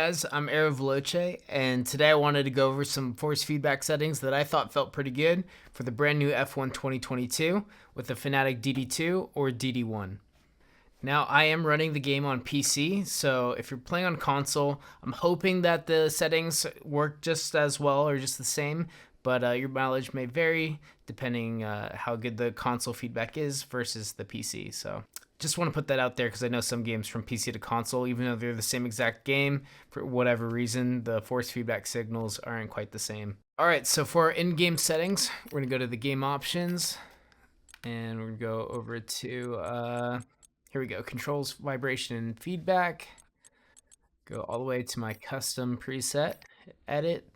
guys, I'm Herr, and today I wanted to go over some force feedback settings that I thought felt pretty good for the brand new F1 2022 with the Fanatec DD2 or DD1. Now, I am running the game on PC, so if you're playing on console, I'm hoping that the settings work just as well or just the same, but your mileage may vary depending how good the console feedback is versus the PC. So just want to put that out there because I know some games from PC to console, even though they're the same exact game, for whatever reason, the force feedback signals aren't quite the same. All right, so for our in-game settings, we're going to go to the game options, and we're going to go over to... here we go, controls, vibration, and feedback. Go all the way to my custom preset, edit,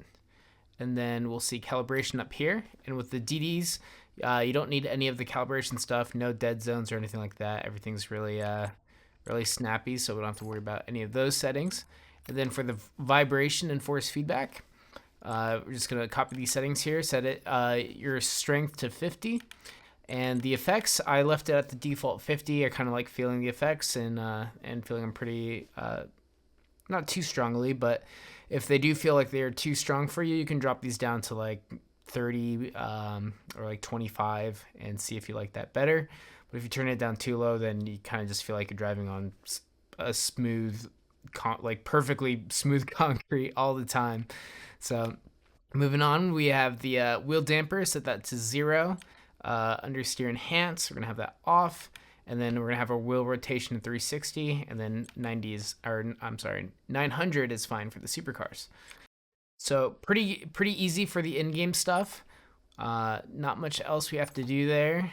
and then we'll see calibration up here. And with the DDs, you don't need any of the calibration stuff, no dead zones or anything like that. Everything's really, really snappy, so we don't have to worry about any of those settings. And then for the vibration and force feedback, we're just gonna copy these settings here, set it your strength to 50. And the effects, I left it at the default 50. I kind of like feeling the effects and feeling them pretty, not too strongly, but if they do feel like they're too strong for you, you can drop these down to like 30 or like 25 and see if you like that better. But if you turn it down too low, then you kind of just feel like you're driving on a smooth, like perfectly smooth concrete all the time. So moving on, we have the wheel damper, set that to 0. Understeer enhance, we're gonna have that off, and then we're gonna have our wheel rotation at 360, and then 900 is fine for the supercars. So pretty easy for the in-game stuff. Not much else we have to do there.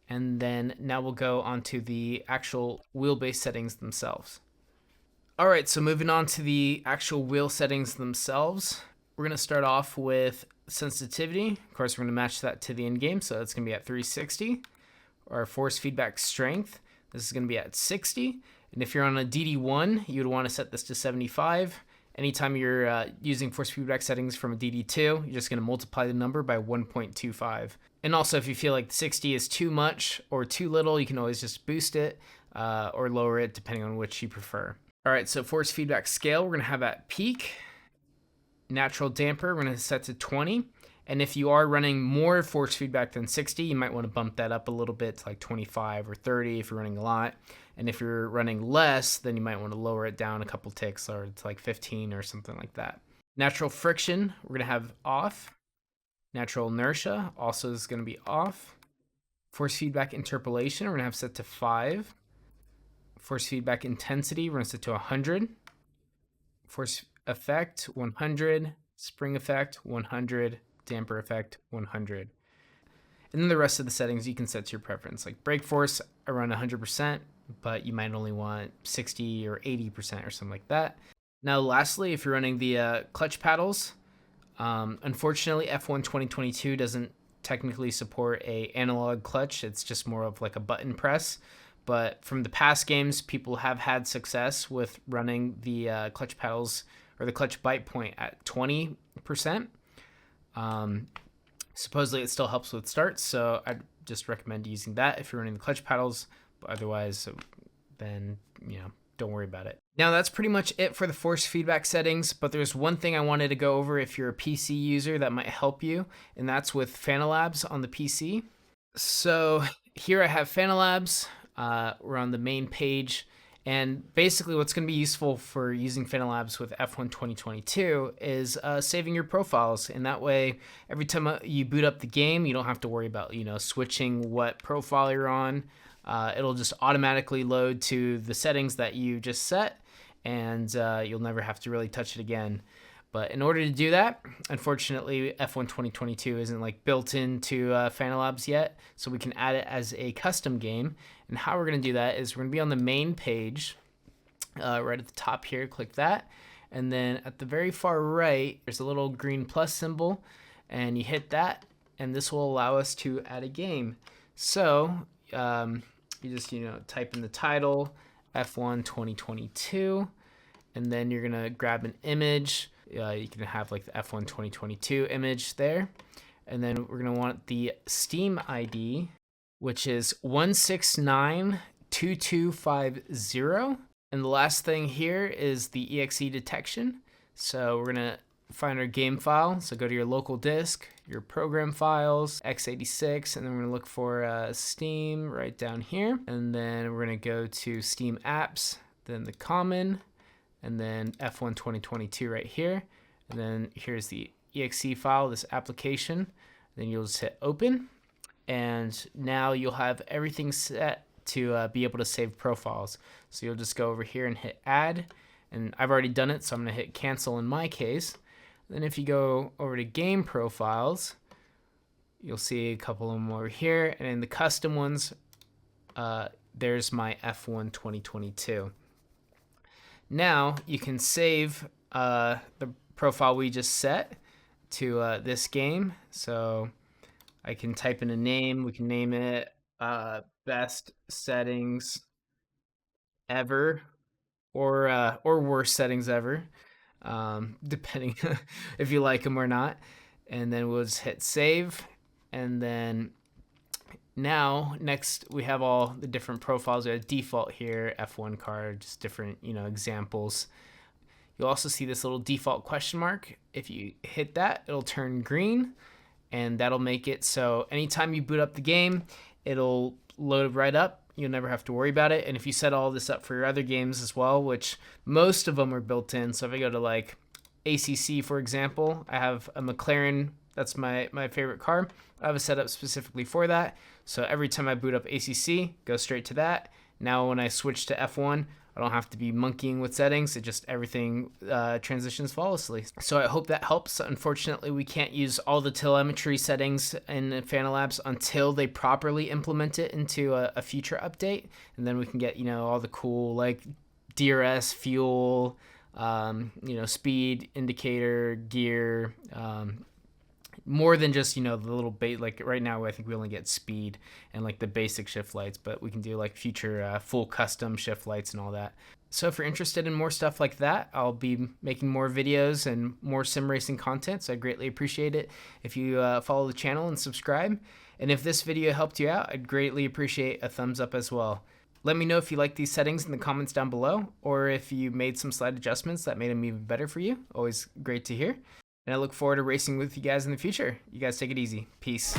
And then now we'll go on to the actual wheelbase settings themselves. All right, so moving on to the actual wheel settings themselves, we're gonna start off with sensitivity. Of course, we're going to match that to the in-game, so that's going to be at 360. Our force feedback strength, this is going to be at 60. And if you're on a DD1, you would want to set this to 75. Anytime you're using force feedback settings from a DD2, you're just going to multiply the number by 1.25. And also, if you feel like 60 is too much or too little, you can always just boost it or lower it depending on which you prefer. All right, so force feedback scale, we're going to have at peak. Natural damper, we're going to set to 20. And if you are running more force feedback than 60, you might want to bump that up a little bit to like 25 or 30 if you're running a lot. And if you're running less, then you might want to lower it down a couple ticks or to like 15 or something like that. Natural friction, we're going to have off. Natural inertia also is going to be off. Force feedback interpolation, we're going to have set to 5. Force feedback intensity, we're going to set to 100. Force effect 100, spring effect 100, damper effect 100. And then the rest of the settings you can set to your preference, like brake force around 100%, but you might only want 60 or 80% or something like that. Now lastly, if you're running the clutch paddles, unfortunately F1 2022 doesn't technically support a analog clutch. It's just more of like a button press. But from the past games, people have had success with running the clutch paddles or the clutch bite point at 20%. Supposedly it still helps with starts, so I'd just recommend using that if you're running the clutch paddles, but otherwise, then, don't worry about it. Now that's pretty much it for the force feedback settings, but there's one thing I wanted to go over if you're a PC user that might help you, and that's with Fanalabs on the PC. So here I have Fanalabs. We're on the main page. And basically what's going to be useful for using Fanalabs with F1 2022 is saving your profiles. And that way, every time you boot up the game, you don't have to worry about, switching what profile you're on. It'll just automatically load to the settings that you just set, and you'll never have to really touch it again. But in order to do that, unfortunately, F1 2022 isn't like built into Fanalabs yet, so we can add it as a custom game. And how we're going to do that is we're going to be on the main page, right at the top here, click that. And then at the very far right, there's a little green plus symbol, and you hit that, and this will allow us to add a game. So you just, type in the title, F1 2022, and then you're going to grab an image. You can have like the F1 2022 image there. And then we're going to want the Steam ID, which is 1692250. And the last thing here is the exe detection. So we're gonna find our game file. So go to your local disk, your program files, x86, and then we're gonna look for Steam right down here. And then we're gonna go to Steam apps, then the common, and then F1 2022 right here. And then here's the exe file, this application. Then you'll just hit open. And now you'll have everything set to be able to save profiles. So you'll just go over here and hit add. And I've already done it, so I'm gonna hit cancel in my case. Then if you go over to game profiles, you'll see a couple of them over here. And in the custom ones, there's my F1 2022. Now you can save the profile we just set to this game. So I can type in a name. We can name it best settings ever, or worst settings ever, depending if you like them or not. And then we'll just hit save. And then now next we have all the different profiles. We have default here, F1 car, just different examples. You'll also see this little default question mark. If you hit that, it'll turn green, and that'll make it so anytime you boot up the game, it'll load right up. You'll never have to worry about it. And if you set all this up for your other games as well, which most of them are built in. So if I go to like ACC, for example, I have a McLaren. That's my favorite car. I have a setup specifically for that. So every time I boot up ACC, go straight to that. Now when I switch to F1, I don't have to be monkeying with settings. It just everything transitions flawlessly. So I hope that helps. Unfortunately, we can't use all the telemetry settings in Fanalabs until they properly implement it into a future update, and then we can get all the cool like DRS, fuel, speed indicator, gear. More than just the little bait. Like right now I think we only get speed and like the basic shift lights, but we can do like future full custom shift lights and all that. So if you're interested in more stuff like that, I'll be making more videos and more sim racing content, so I greatly appreciate it if you follow the channel and subscribe. And if this video helped you out, I'd greatly appreciate a thumbs up as well. Let me know if you like these settings in the comments down below, or if you made some slight adjustments that made them even better for you. Always great to hear. And I look forward to racing with you guys in the future. You guys take it easy. Peace.